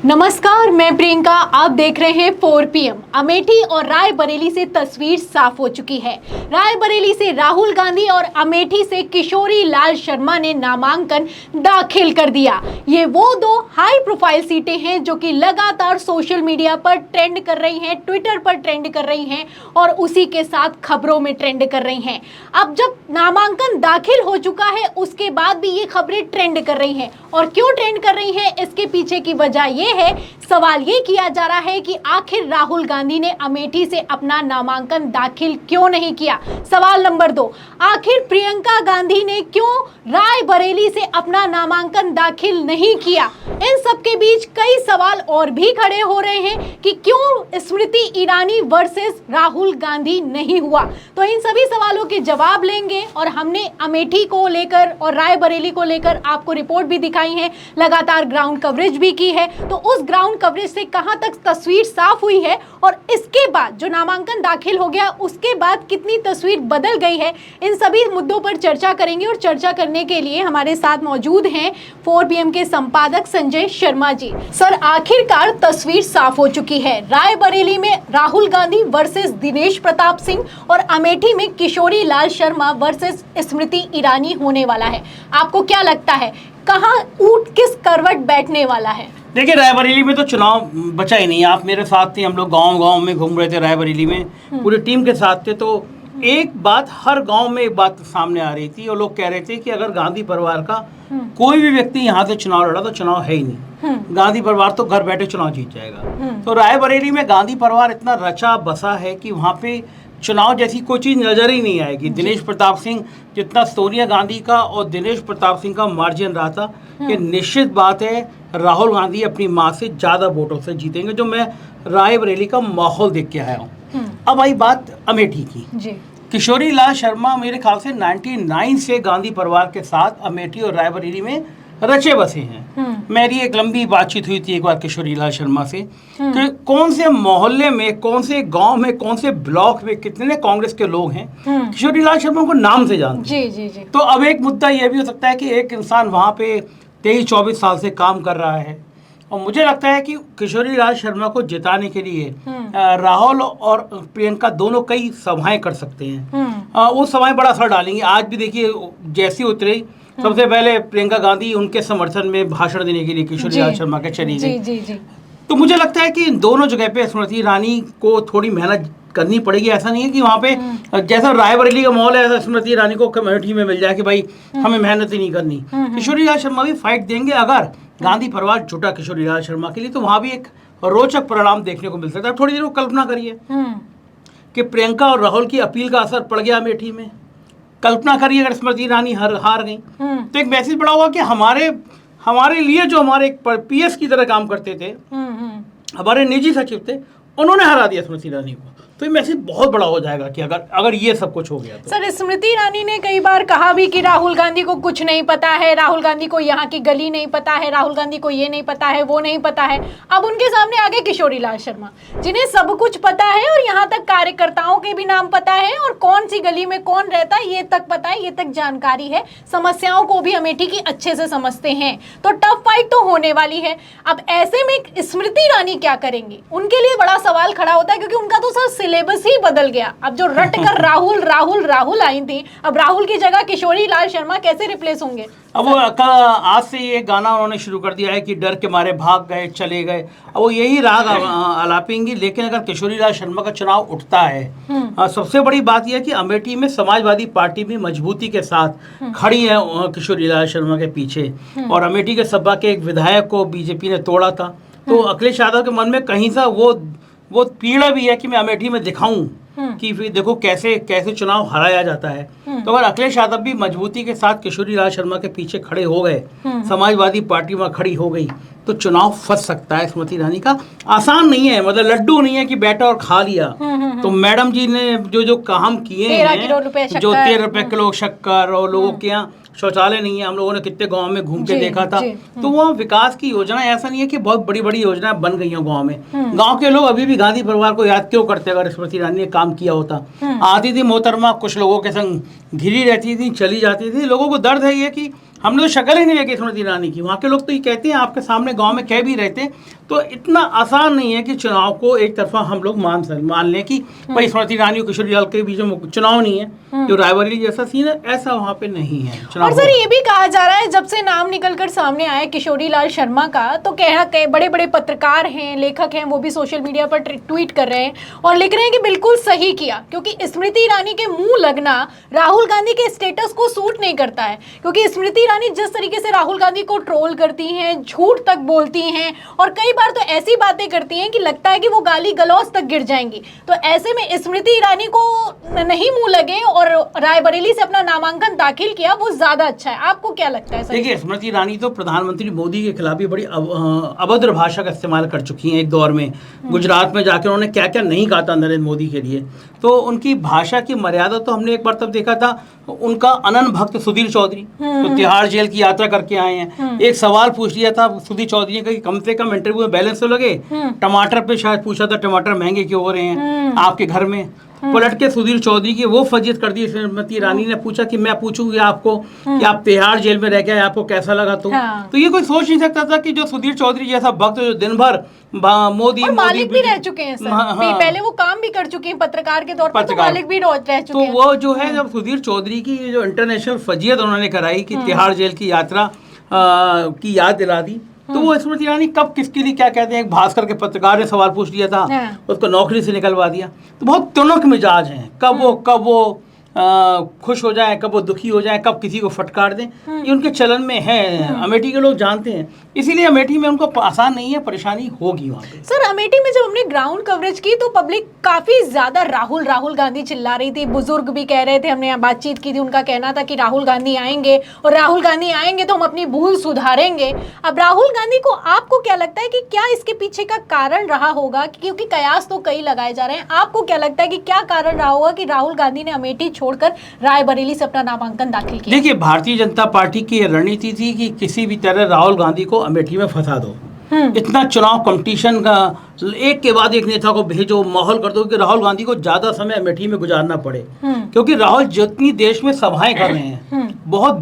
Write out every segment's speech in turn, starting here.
नमस्कार, मैं प्रियंका। आप देख रहे हैं 4 PM। अमेठी और रायबरेली से तस्वीर साफ हो चुकी है। रायबरेली से राहुल गांधी और अमेठी से किशोरी लाल शर्मा ने नामांकन दाखिल कर दिया। ये वो दो हाई प्रोफाइल सीटें हैं जो कि लगातार सोशल मीडिया पर ट्रेंड कर रही हैं, ट्विटर पर ट्रेंड कर रही हैं और उसी के साथ खबरों में ट्रेंड कर रही हैं। अब जब नामांकन दाखिल हो चुका है उसके बाद भी ये खबरें ट्रेंड कर रही हैं। और क्यों ट्रेंड कर रही हैं, इसके पीछे की वजह ये है, सवाल ये किया जा रहा है कि आखिर राहुल गांधी ने अमेठी से अपना नामांकन दाखिल क्यों नहीं किया। सवाल नंबर 2, आखिर प्रियंका गांधी ने क्यों रायबरेली से अपना नामांकन दाखिल नहीं किया। इन सब के बीच कई सवाल और भी खड़े हो रहे हैं कि क्यों स्मृति ईरानी वर्सेस राहुल गांधी नहीं हुआ। तो इन सभी सवालों के जवाब लेंगे और हमने अमेठी को लेकर और रायबरेली को लेकर आपको रिपोर्ट भी दिखाई है, लगातार ग्राउंड कवरेज भी की है। तो उस ग्राउंड कवरेज से कहां तक तस्वीर साफ हुई है और इसके बाद जो नामांकन दाखिल हो गया उसके बाद कितनी तस्वीर बदल गई है, इन सभी मुद्दों पर चर्चा करेंगे। और चर्चा करने के लिए हमारे साथ मौजूद हैं 4 PM के संपादक संजय शर्मा जी। सर, आखिरकार तस्वीर साफ हो चुकी है। रायबरेली में राहुल गांधी वर्सेस दिनेश प्रताप सिंह और अमेठी में किशोरी लाल शर्मा वर्सेस स्मृति ईरानी होने वाला है। आपको क्या लगता है, कहां ऊंट किस करवट बैठने वाला है? देखिए, रायबरेली में तो चुनाव बचा ही नहीं। आप मेरे साथ थे, हम लोग गांव में घूम रहे थे रायबरेली में, पूरी टीम के साथ थे। तो एक बात हर गांव में एक बात सामने आ रही थी और लोग कह रहे थे कि अगर गांधी परिवार का कोई भी व्यक्ति यहाँ से चुनाव लड़ा तो चुनाव है ही नहीं, गांधी परिवार तो घर बैठे चुनाव जीत जाएगा। तो रायबरेली में गांधी परिवार इतना रचा बसा है कि वहाँ पे चुनाव जैसी कोई चीज़ नजर ही नहीं आएगी। दिनेश प्रताप सिंह, जितना सोनिया गांधी का और दिनेश प्रताप सिंह का मार्जिन रहा था, ये निश्चित बात है राहुल गांधी अपनी माँ से ज़्यादा वोटों से जीतेंगे, जो मैं रायबरेली का माहौल देख के आया हूँ। अब आई बात अमेठी की जी। किशोरी लाल शर्मा मेरे ख्याल से 99 से गांधी परिवार के साथ अमेठी और रायबरेली में रचे बसे हैं। मेरी एक लंबी बातचीत हुई थी एक बार किशोरी लाल शर्मा से कि कौन से मोहल्ले में, कौन से गांव में, कौन से ब्लॉक में कितने कांग्रेस के लोग हैं किशोरी लाल शर्मा को नाम से जानते हैं। जी, जी, जी। तो अब एक मुद्दा यह भी हो सकता है कि एक इंसान वहाँ पे 23-24 साल से काम कर रहा है और मुझे लगता है कि किशोरी लाल शर्मा को जिताने के लिए राहुल और प्रियंका दोनों कई सभाएं कर सकते हैं। वो सभाएं बड़ा असर डालेंगी। आज भी देखिए, जैसी उतरी सबसे पहले प्रियंका गांधी उनके समर्थन में भाषण देने के लिए किशोरी लाल शर्मा के चली गई। तो मुझे लगता है कि दोनों जगह पे स्मृति ईरानी को थोड़ी मेहनत करनी पड़ेगी। ऐसा नहीं है कि वहाँ पे जैसा रायबरेली का माहौल है ऐसा स्मृति ईरानी को कमेटी में मिल जाए कि भाई हमें मेहनत ही नहीं करनी। किशोरी लाल शर्मा भी फाइट देंगे। अगर गांधी परिवार जुटा किशोरी लाल शर्मा के लिए तो वहाँ भी एक रोचक परिणाम देखने को मिल सकता है। थोड़ी देर को कल्पना करिए कि प्रियंका और राहुल की अपील का असर पड़ गया अमेठी में। कल्पना करिए अगर स्मृति ईरानी हार गई तो एक मैसेज बड़ा होगा कि हमारे लिए जो हमारे PS की तरह काम करते थे, हमारे निजी सचिव थे, उन्होंने हरा दिया स्मृति ईरानी को। तो ये मैसेज बहुत बड़ा हो जाएगा कि अगर ये सब कुछ हो गया तो। सर, स्मृति ईरानी ने कई बार कहा भी कि राहुल गांधी को कुछ नहीं पता है, राहुल गांधी को यहाँ की गली नहीं पता है, राहुल गांधी को ये नहीं पता है, वो नहीं पता है। अब उनके सामने आ गए किशोरी लाल शर्मा, जिन्हें सब कुछ पता है और यहाँ तक कार्यकर्ताओं के भी नाम पता है और कौन सी गली में कौन रहता है ये तक पता है, ये तक जानकारी है। समस्याओं को भी अमेठी की अच्छे से समझते हैं। तो टफ फाइट तो होने वाली है। अब ऐसे में स्मृति ईरानी क्या करेंगी, उनके लिए बड़ा सवाल खड़ा होता है, क्योंकि उनका तो सर सिलेबस ही बदल गया। अब जो रट कर राहुल आई थी, अब राहुल की जगह किशोरी लाल शर्मा कैसे रिप्लेस होंगे? अब वो आज से ये गाना उन्होंने शुरू कर दिया है कि डर के मारे भाग गए चले गए। अब वो यही राग आलापेंगी। लेकिन अगर किशोरी लाल शर्मा का चुनाव उठता है, सबसे बड़ी बात यह है कि अमेठी में समाजवादी पार्टी भी मजबूती के साथ खड़ी है किशोरी लाल शर्मा के पीछे। और अमेठी के सपा के एक विधायक को बीजेपी ने तोड़ा था। तो अखिलेश यादव के मन में कहीं सा वो पीड़ा भी है कि मैं अमेठी में दिखाऊं कि फिर देखो कैसे चुनाव हराया जाता है। तो अगर अखिलेश यादव भी मजबूती के साथ किशोरी लाल शर्मा के पीछे खड़े हो गए, समाजवादी पार्टी वहाँ खड़ी हो गई, तो चुनाव फंस सकता है स्मृति ईरानी का। आसान नहीं है, मतलब लड्डू नहीं है कि बैठा और खा लिया। तो मैडम जी ने जो काम किए हैं, जो 13 रुपए किलो शक्कर और लोगों के यहाँ शौचालय नहीं है, हम लोगों ने कितने गांव में घूम के देखा था। तो वो विकास की योजना, ऐसा नहीं है कि बहुत बड़ी बड़ी योजनाएं बन गई हैं गांव में। गांव के लोग अभी भी गांधी परिवार को याद क्यों करते अगर स्मृति ईरानी ने काम किया होता। आती थी मोहतरमा कुछ लोगों के संग घिरी रहती थी, चली जाती थी। लोगों को दर्द है ये कि हमने तो शक्ल ही नहीं देखी स्मृति ईरानी की। वहाँ के लोग तो ये कहते हैं, आपके सामने गांव में कह भी रहते हैं। तो इतना आसान नहीं है कि चुनाव को एक तरफा हम लोग मान लें कि भाई स्मृति ईरानी और किशोरी लाल के बीच में चुनाव नहीं है। जो रायबरेली जैसा सीन है, ऐसा वहाँ पे नहीं है। और सर ये भी कहा जा रहा है, जब से नाम निकलकर सामने आया किशोरी लाल शर्मा का, तो बड़े बड़े पत्रकार हैं, लेखक हैं, वो भी सोशल मीडिया पर ट्वीट कर रहे हैं और लिख रहे हैं कि बिल्कुल सही किया, क्योंकि स्मृति ईरानी के मुंह लगना राहुल गांधी के स्टेटस को सूट नहीं करता है। क्योंकि स्मृति ईरानी जिस तरीके से राहुल गांधी को ट्रोल करती हैं, झूठ तक बोलती हैं और कई बार तो ऐसी बातें करती हैं कि लगता है कि वो गाली गलौज तक गिर जाएंगी। तो ऐसे में स्मृति ईरानी को नहीं मुंह लगे और रायबरेली से अपना नामांकन दाखिल किया, वो ज्यादा अच्छा है। आपको क्या लगता है? देखिए, स्मृति ईरानी तो प्रधानमंत्री मोदी के खिलाफ भी बड़ी अभद्र भाषा का इस्तेमाल कर चुकी हैं एक दौर में। गुजरात में जाकर उन्होंने क्या क्या नहीं कहा था नरेंद्र मोदी के लिए। तो उनकी भाषा की मर्यादा तो हमने एक बार तब देखा था, उनका अनन्य भक्त सुधीर चौधरी तो तिहाड़ जेल की यात्रा करके आए हैं। एक सवाल पूछ लिया था सुधीर चौधरी ने कि कम से कम इंटरव्यू में बैलेंस तो लगे। टमाटर पे शायद पूछा था, टमाटर महंगे क्यों हो रहे हैं आपके घर में। पलट के सुधीर चौधरी की वो फजीयत कर दी। स्मृति ईरानी ने पूछा कि मैं पूछूंगी आपको कि आप तिहाड़ जेल में रह के आए, आपको कैसा लगा? तो ये कोई सोच नहीं सकता था कि जो सुधीर चौधरी जैसा भक्त जो दिन भर मोदी मालिक भी रह चुके हैं सर। पहले वो काम भी कर चुके हैं पत्रकार के तौर पर, तो मालिक भी रह चुके हैं। तो वो जो है, जब सुधीर चौधरी की जो इंटरनेशनल फजीयत उन्होंने कराई कि तिहाड़ जेल की यात्रा की याद दिला दी, तो वो स्मृति ईरानी कब किसके लिए क्या कहते हैं, एक भास्कर के पत्रकार ने सवाल पूछ लिया था, उसको नौकरी से निकलवा दिया। तो बहुत तुनक मिजाज हैं, कब वो खुश हो जाए, कब वो दुखी हो जाए, कब किसी को फटकार दें, ये उनके चलन में है। अमेठी के लोग जानते हैं, इसीलिए अमेठी में उनको आसान नहीं है, परेशानी होगी वहाँ पे। सर, अमेठी में जब हमने ग्राउंड कवरेज की तो पब्लिक काफी ज्यादा राहुल गांधी चिल्ला रही थी। बुजुर्ग भी कह रहे थे, हमने यहाँ बातचीत की थी, उनका कहना था कि राहुल गांधी आएंगे और राहुल गांधी आएंगे तो हम अपनी भूल सुधारेंगे। अब राहुल गांधी को आपको क्या लगता है कि क्या इसके पीछे का कारण रहा होगा? क्योंकि कयास तो कई लगाए जा रहे हैं। आपको क्या लगता है कि क्या कारण रहा होगा कि राहुल गांधी ने अमेठी छोड़कर रायबरेली से अपना नामांकन दाखिल किया? देखिए, भारतीय जनता पार्टी की रणनीति थी कि किसी भी तरह राहुल गांधी को अमेठी में फंसा दो। इतना चुनाव कंपटीशन का, एक के बाद एक नेता को भेजो, माहौल कर दो कि राहुल गांधी को ज्यादा समय अमेठी में गुजारना पड़े। क्योंकि राहुल जितनी देश में सभाएं कर रहे हैं, बहुत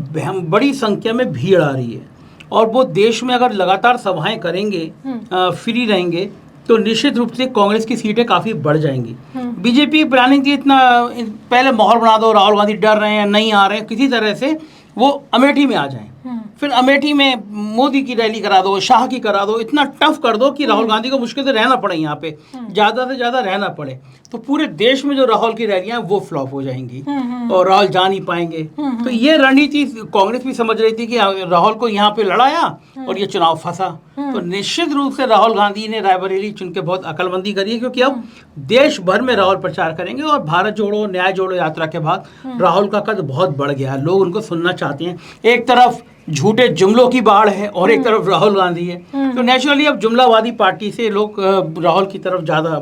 बड़ी संख्या में भीड़ आ रही है और वो देश में अगर लगातार सभाएं करेंगे, फ्री रहेंगे, तो निश्चित रूप से कांग्रेस की सीटें काफ़ी बढ़ जाएंगी। बीजेपी प्लानिंग थी इतना पहले माहौल बना दो, राहुल गांधी डर रहे हैं, नहीं आ रहे हैं, किसी तरह से वो अमेठी में आ जाएं। फिर अमेठी में मोदी की रैली करा दो, शाह की करा दो, इतना टफ कर दो कि राहुल गांधी को मुश्किल से रहना पड़े यहाँ पे, ज़्यादा से ज़्यादा रहना पड़े। तो पूरे देश में जो राहुल की रैलियां वो फ्लॉप हो जाएंगी और राहुल जा नहीं पाएंगे। तो ये रणनीति कांग्रेस भी समझ रही थी कि राहुल को यहाँ पे लड़ाया और ये चुनाव फंसा। तो निश्चित रूप से राहुल गांधी ने रायबरेली चुन के बहुत अकलमंदी करी है, क्योंकि अब देश भर में राहुल प्रचार करेंगे और भारत जोड़ो न्याय जोड़ो यात्रा के बाद राहुल का कद बहुत बढ़ गया है। लोग उनको सुनना चाहते हैं। एक तरफ झूठे जुमलों की बाढ़ है और एक तरफ राहुल गांधी है, तो नेचुरली अब जुमलावादी पार्टी से लोग राहुल की तरफ ज्यादा।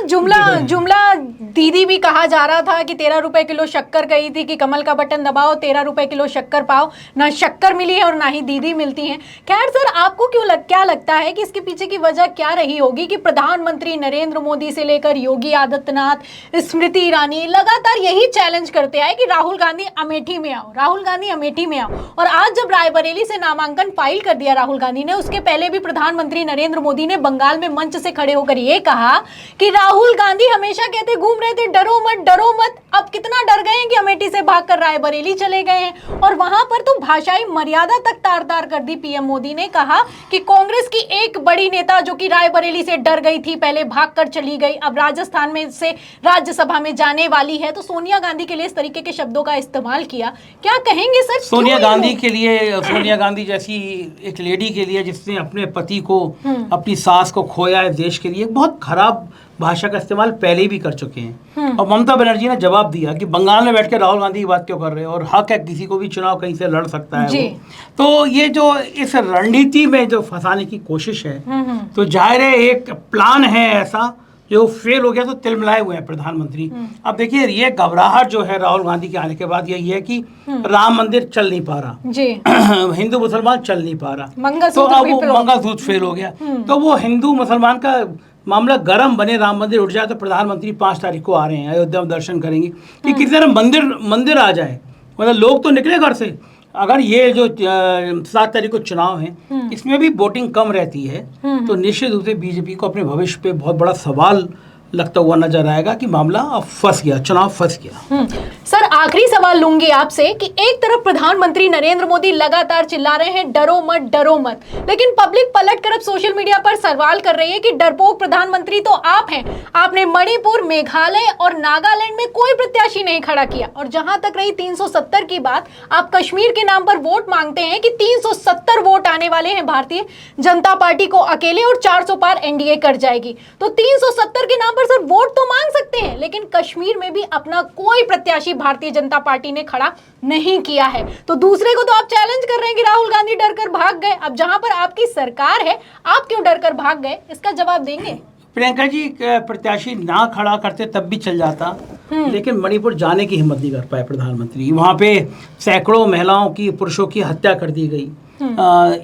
जुमला दीदी भी कहा जा रहा था कि 13 रुपए किलो शक्कर कही थी कि कमल का बटन दबाओ 13 रुपए किलो शक्कर पाओ। ना शक्कर मिली है और ना ही दीदी मिलती हैं। खैर सर, आपको क्या लगता है कि इसके पीछे की वजह क्या रही होगी कि प्रधानमंत्री नरेंद्र मोदी से लेकर योगी आदित्यनाथ, स्मृति ईरानी लगातार यही चैलेंज करते आए कि राहुल गांधी अमेठी में आओ, राहुल गांधी अमेठी में आओ। और आज जब रायबरेली से नामांकन फाइल कर दिया राहुल गांधी ने, उसके पहले भी प्रधानमंत्री नरेंद्र मोदी ने बंगाल में मंच से खड़े होकर ये कहा कि राहुल गांधी हमेशा कहते घूम रहे थे डरो मत डरो मत। अब कितना डर गए हैं कि अमेठी से भागकर रायबरेली चले गए हैं और वहां पर तो भाषाई मर्यादा तक तार तार कर दी। पीएम मोदी ने कहा कि कांग्रेस की एक बड़ी नेता जो कि रायबरेली से डर गई थी, पहले भागकर चली गई, अब राजस्थान में से राज्यसभा में जाने वाली है। तो सोनिया गांधी के लिए इस तरीके के शब्दों का इस्तेमाल किया। क्या कहेंगे सर? सोनिया गांधी के लिए, सोनिया गांधी जैसी एक लेडी के लिए जिसने अपने पति को, अपनी सास को खोया है देश के लिए, बहुत खराब भाषा का इस्तेमाल पहले भी कर चुके हैं। और ममता बनर्जी ने जवाब दिया कि बंगाल में बैठ के राहुल गांधी की बात क्यों कर रहे हैं और हक है किसी को भी चुनाव कहीं से लड़ सकता है वो। तो ये जो इस रणनीति में जो फंसाने की कोशिश है, तो जाहिर है एक प्लान है ऐसा जो फेल हो गया, तो तिलमिलाए हुए हैं प्रधानमंत्री। अब देखिए, ये घबराहट जो है राहुल गांधी के आने के बाद यही है कि राम मंदिर चल नहीं पा रहा जी। हिंदू मुसलमान चल नहीं पा रहा, तो अब वो मंगलसूत्र फेल हो गया। तो वो हिंदू मुसलमान का मामला गर्म बने, राम मंदिर उठ जाए, तो प्रधानमंत्री 5 तारीख को आ रहे हैं, अयोध्या में दर्शन करेंगे कि किसी तरह मंदिर आ जाए। मतलब लोग तो निकले घर से। अगर ये जो 7 तारीख को चुनाव है इसमें भी वोटिंग कम रहती है तो निश्चित रूप से बीजेपी को अपने भविष्य पे बहुत बड़ा सवाल लगता हुआ नजर आएगा कि मामला अब फंस गया, चुनाव फंस गया। सर आखिरी सवाल लूंगी आपसे कि एक तरफ प्रधानमंत्री नरेंद्र मोदी लगातार चिल्ला रहे हैं डरो मत, लेकिन पब्लिक पलट कर अब सोशल मीडिया पर सवाल कर रही है कि डरपोक प्रधानमंत्री तो आप हैं। आपने मणिपुर, मेघालय और नागालैंड में कोई प्रत्याशी नहीं खड़ा किया, और जहां तक रही 370 की बात, आप कश्मीर के नाम पर वोट मांगते हैं कि 370 वोट आने वाले हैं भारतीय जनता पार्टी को अकेले और 400 पार एनडीए कर जाएगी। तो 370 के नाम सर वोट तो मांग सकते हैं, लेकिन कश्मीर में भी अपना कोई प्रत्याशी भारतीय जनता पार्टी ने खड़ा नहीं किया है। तो दूसरे को तो आप चैलेंज कर रहे हैं कि राहुल गांधी डर कर भाग गए। अब जहां पर आपकी सरकार है, आप क्यों डर कर भाग गए, इसका जवाब देंगे? प्रियंका जी, प्रत्याशी ना खड़ा करते तब भी चल जाता, लेकिन मणिपुर जाने की हिम्मत नहीं कर पाए प्रधानमंत्री। वहां पे सैकड़ों महिलाओं की, पुरुषों की हत्या कर दी गई।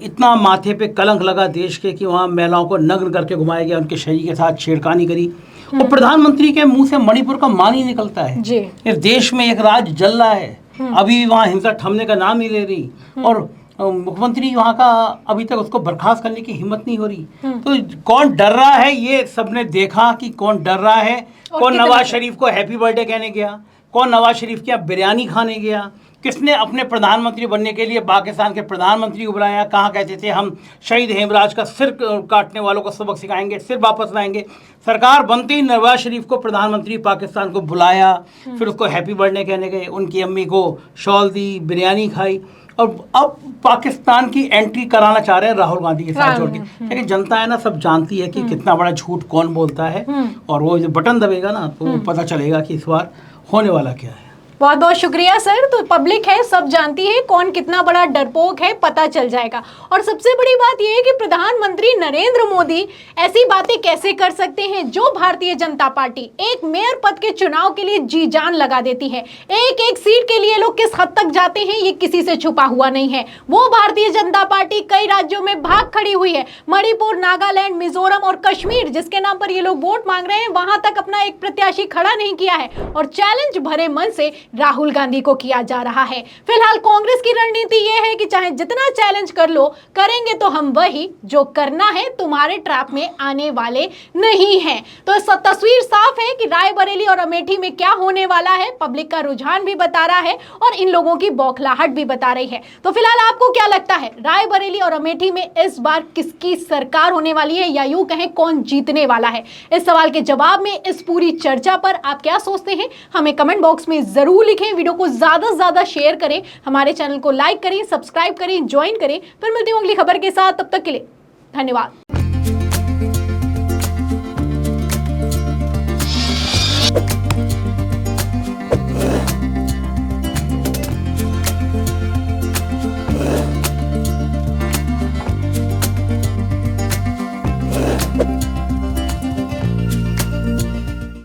इतना माथे पे कलंक लगा देश के कि वहाँ महिलाओं को नग्न करके घुमाया गया, उनके शरीर के साथ छेड़खानी करी, और प्रधानमंत्री के मुंह से मणिपुर का मान ही निकलता है। इस देश में एक राज जल रहा है, अभी भी वहाँ हिंसा थमने का नाम नहीं ले रही, और मुख्यमंत्री वहाँ का अभी तक उसको बर्खास्त करने की हिम्मत नहीं हो रही। तो कौन डर रहा है ये सबने देखा कि कौन डर रहा है। कौन नवाज शरीफ को हैप्पी बर्थडे कहने गया, कौन नवाज शरीफ के यहाँ बिरयानी खाने गया, किसने अपने प्रधानमंत्री बनने के लिए पाकिस्तान के प्रधानमंत्री को बुलाया, कहाँ कहते थे हम शहीद हेमराज का सिर काटने वालों को सबक सिखाएंगे, सिर वापस लाएंगे। सरकार बनते ही नवाज शरीफ को प्रधानमंत्री पाकिस्तान को बुलाया, फिर उसको हैप्पी बर्थडे कहने गए, उनकी अम्मी को शॉल दी, बिरयानी खाई, और अब पाकिस्तान की एंट्री कराना चाह रहे हैं राहुल गांधी के साथ जोड़ के। लेकिन जनता है ना, सब जानती है कि कितना बड़ा झूठ कौन बोलता है, और वो जो बटन दबेगा ना तो पता चलेगा कि इस बार होने वाला क्या है। बहुत बहुत शुक्रिया सर। तो पब्लिक है, सब जानती है कौन कितना बड़ा डरपोक है, पता चल जाएगा। और सबसे बड़ी बात यह है कि प्रधानमंत्री नरेंद्र मोदी ऐसी बातें कैसे कर सकते हैं जो भारतीय जनता पार्टी एक मेयर पद के चुनाव के लिए जी जान लगा देती है। एक एक सीट के लिए लोग किस हद तक जाते हैं ये किसी से छुपा हुआ नहीं है। वो भारतीय जनता पार्टी कई राज्यों में भाग खड़ी हुई है। मणिपुर, नागालैंड, मिजोरम और कश्मीर जिसके नाम पर ये लोग वोट मांग रहे हैं, वहां तक अपना एक प्रत्याशी खड़ा नहीं किया है, और चैलेंज भरे मन से राहुल गांधी को किया जा रहा है। फिलहाल कांग्रेस की रणनीति यह है कि चाहे जितना चैलेंज कर लो, करेंगे तो हम वही जो करना है, तुम्हारे ट्रैप में आने वाले नहीं हैं। तो तस्वीर साफ है कि रायबरेली और अमेठी में क्या होने वाला है, पब्लिक का रुझान भी बता रहा है और इन लोगों की बौखलाहट भी बता रही है। तो फिलहाल आपको क्या लगता है, रायबरेली और अमेठी में इस बार किसकी सरकार होने वाली है, या यूं कहें कौन जीतने वाला है? इस सवाल के जवाब में, इस पूरी चर्चा पर आप क्या सोचते हैं, हमें कमेंट बॉक्स में जरूर लिखें। वीडियो को ज्यादा से ज्यादा शेयर करें, हमारे चैनल को लाइक करें, सब्सक्राइब करें, ज्वाइन करें। फिर मिलती हूं अगली खबर के साथ, तब तक के लिए धन्यवाद।